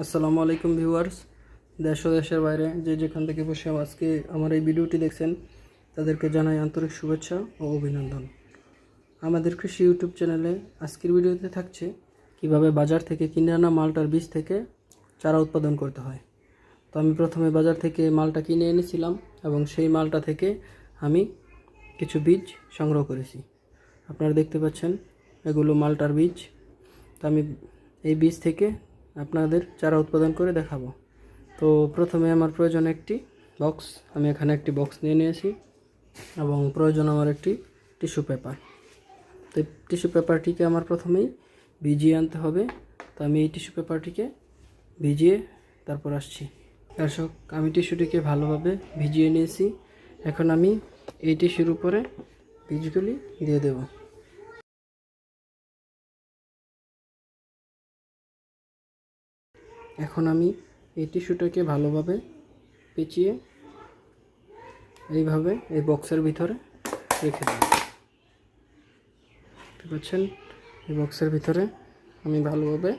আসসালামু আলাইকুম ভিউয়ার্স, দেশ ও দেশের বাইরে যে যেখান থেকে বসে আজকে আমার এই ভিডিওটি দেখছেন তাদেরকে জানাই আন্তরিক শুভেচ্ছা ও অভিনন্দন। আমাদের কৃষি ইউটিউব চ্যানেলে আজকের ভিডিওতে থাকছে কিভাবে বাজার থেকে কিনে আনা মালটার বীজ থেকে চারা উৎপাদন করতে হয়। তো আমি প্রথমে বাজার থেকে মালটা কিনে এনেছিলাম এবং সেই মালটা থেকে আমি কিছু বীজ সংগ্রহ করেছি। আপনারা দেখতে পাচ্ছেন এগুলো মালটার বীজ। তো আমি এই বীজ থেকে আপনাদের চারা উৎপাদন করে দেখাবো। তো প্রথমে আমার প্রয়োজন একটি বক্স। আমি এখানে একটি বক্স নিয়ে নিয়েছি এবং প্রয়োজন আমার একটি টিস্যু পেপার। তো টিস্যু পেপারটিকে আমার প্রথমেই ভিজিয়ে আনতে হবে। তো আমি এই টিস্যু পেপারটিকে ভিজিয়ে তারপর আসছি। দর্শক, আমি টিস্যুটিকে ভালোভাবে ভিজিয়ে নিয়েছি। এখন আমি এই টিস্যুর উপরে বীজগুলি দিয়ে দেব। এখন আমি এই টিস্যুটাকে ভালোভাবে পেঁচিয়ে এইভাবে এই বক্সের ভিতরে রেখে দেব। দেখতে পাচ্ছেন এই বক্সের ভিতরে আমি ভালোভাবে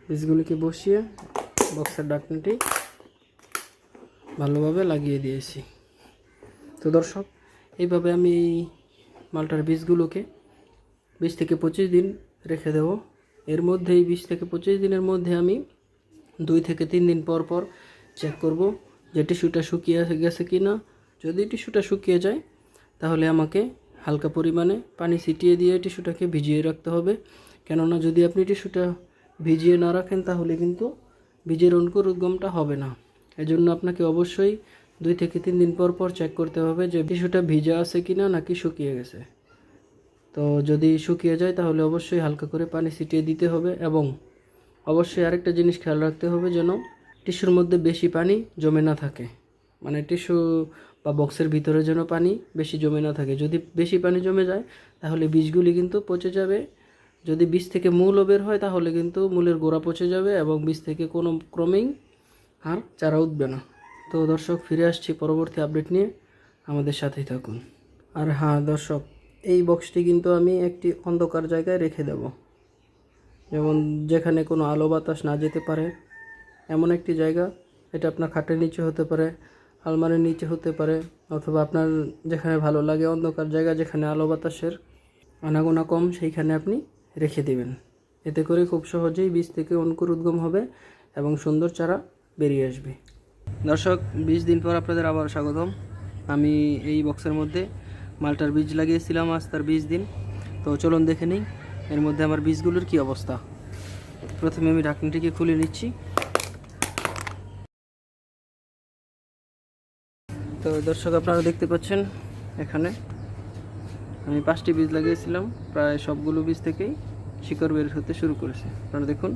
বীজগুলিকে বসিয়ে বক্সের ঢাকনাটি ভালোভাবে লাগিয়ে দিয়েছি। তো দর্শক, এইভাবে আমি এই মালটার বীজগুলোকে 20 থেকে 25 দিন রেখে দেব। এর মধ্যে এই 20 থেকে 25 দিনের মধ্যে আমি 2 থেকে 3 দিন পর পর চেক করব যে টিস্যুটা শুকিয়ে গেছে কি না। যদি টিস্যুটা শুকিয়ে যায় তাহলে আমাকে হালকা পরিমাণে পানি ছিটিয়ে দিয়ে টিস্যুটাকে ভিজিয়ে রাখতে হবে। কেননা যদি আপনি টিস্যুটা ভিজিয়ে না রাখেন তাহলে কিন্তু বীজের অঙ্কুরোদ্গমটা হবে না। এজন্য আপনাকে অবশ্যই 2 থেকে 3 দিন পর পর চেক করতে হবে যে টিস্যুটা ভিজা আছে কি না নাকি শুকিয়ে গেছে। তো যদি শুকিয়ে যায় তাহলে অবশ্যই হালকা করে পানি ছিটিয়ে দিতে হবে এবং অবশ্যই আরেকটা জিনিস খেয়াল রাখতে হবে যেন টিস্যুর মধ্যে বেশি পানি জমে না থাকে। মানে টিস্যু বা বক্সের ভিতরে যেন পানি বেশি জমে না থাকে। যদি বেশি পানি জমে যায় তাহলে বীজগুলি কিন্তু পচে যাবে। যদি বীজ থেকে মূলও বের হয় তাহলে কিন্তু মূলের গোড়া পচে যাবে এবং বীজ থেকে কোনো ক্রমেই আর চারা উঠবে না। তো দর্শক, ফিরে আসছি পরবর্তী আপডেট নিয়ে, আমাদের সাথেই থাকুন। আর হ্যাঁ দর্শক, এই বক্সটি কিন্তু আমি একটি অন্ধকার জায়গায় রেখে দেব, যেমন যেখানে কোনো আলো বাতাস না যেতে পারে এমন একটি জায়গা। এটা আপনার খাটের নিচে হতে পারে, আলমারির নিচে হতে পারে, অথবা আপনার যেখানে ভালো লাগে অন্ধকার জায়গা যেখানে আলো বাতাসের আনাগোনা কম সেইখানে আপনি রেখে দিবেন। এতে করে খুব সহজেই বীজ থেকে অঙ্কুরোদ্গম হবে এবং সুন্দর চারা বেরিয়ে আসবে। দর্শক, 20 দিন পর আপনাদের আবার স্বাগতম। আমি এই বক্সের মধ্যে মালটার বীজ লাগিয়েছিলাম আজ তার 20 দিন। তো চলুন দেখে নিই এর মধ্যে আমার বীজগুলোর কি অবস্থা। প্রথমে আমি ঢাকনাটিকে খুলে নিচ্ছি। তো দর্শক, আপনারা দেখতে পাচ্ছেন এখানে আমি 5টি বীজ লাগিয়েছিলাম। প্রায় সবগুলো বীজ থেকেই শিকড় বের হতে শুরু করেছে। আপনারা দেখুন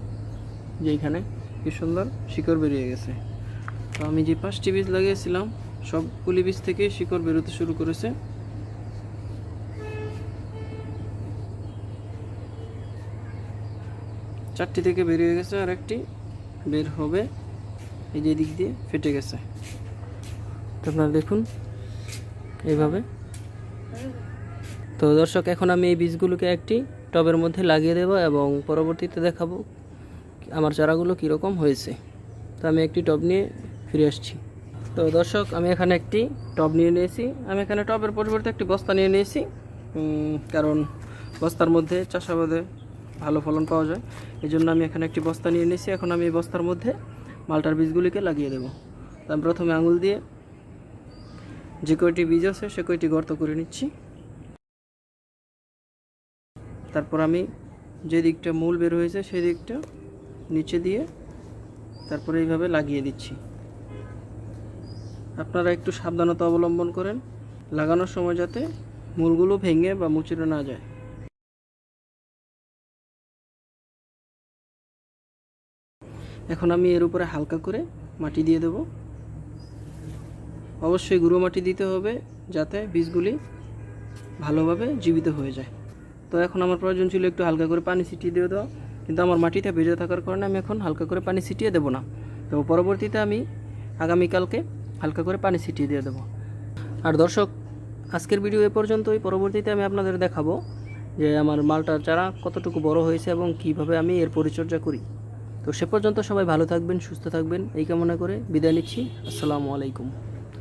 যে এখানে কি সুন্দর শিকড় বেরিয়ে গেছে। তো আমি যে 5টি বীজ লাগিয়েছিলাম সবগুলি বীজ থেকেই শিকড় বেরোতে শুরু করেছে। চারটি থেকে বেরিয়ে গেছে আর একটি বের হবে, এই যে দিক দিয়ে ফেটে গেছে। তো আপনারা দেখুন এইভাবে। তো দর্শক, এখন আমি এই বীজগুলোকে একটি টবের মধ্যে লাগিয়ে দেব এবং পরবর্তীতে দেখাবো আমার চারাগুলো কীরকম হয়েছে। তো আমি একটি টব নিয়ে ফিরে আসছি। তো দর্শক, আমি এখানে একটি টব নিয়ে নিয়েছি। আমি এখানে টবের পরিবর্তে একটি বস্তা নিয়ে নিয়েছি, কারণ বস্তার মধ্যে চাষাবাদে ভালো ফলন পাওয়া যায়। এই জন্য আমি এখানে একটি বস্তা নিয়ে নিয়েছি। এখন আমি এই বস্তার মধ্যে মালটার বীজগুলিকে লাগিয়ে দেব। তো আমি প্রথমে আঙুল দিয়ে যে কয়টি বীজ আছে সে কয়টি গর্ত করে নিচ্ছি। তারপর আমি যে দিকটা মূল বের হয়েছে সেই দিকটা নিচে দিয়ে তারপরে এইভাবে লাগিয়ে দিচ্ছি। আপনারা একটু সাবধানতা অবলম্বন করেন লাগানোর সময় যাতে মূলগুলো ভেঙে বা মুচড়ে না যায়। এখন আমি এর উপরে হালকা করে মাটি দিয়ে দেব। অবশ্যই গুঁড়ো মাটি দিতে হবে যাতে বীজগুলি ভালোভাবে জীবিত হয়ে যায়। তো এখন আমার প্রয়োজন ছিল একটু হালকা করে পানি ছিটিয়ে দিয়ে দেওয়া, কিন্তু আমার মাটিটা ভেজে থাকার কারণে আমি এখন হালকা করে পানি ছিটিয়ে দেব না। তো পরবর্তীতে আমি আগামীকালকে হালকা করে পানি ছিটিয়ে দিয়ে দেবো। আর দর্শক, আজকের ভিডিও এ পর্যন্তই। পরবর্তীতে আমি আপনাদের দেখাবো যে আমার মালটার চারা কতটুকু বড় হয়েছে এবং কিভাবে আমি এর পরিচর্যা করি। তো সে পর্যন্ত সবাই ভালো থাকবেন, সুস্থ থাকবেন এই কামনা করে বিদায় নিচ্ছি। আসসালামু আলাইকুম।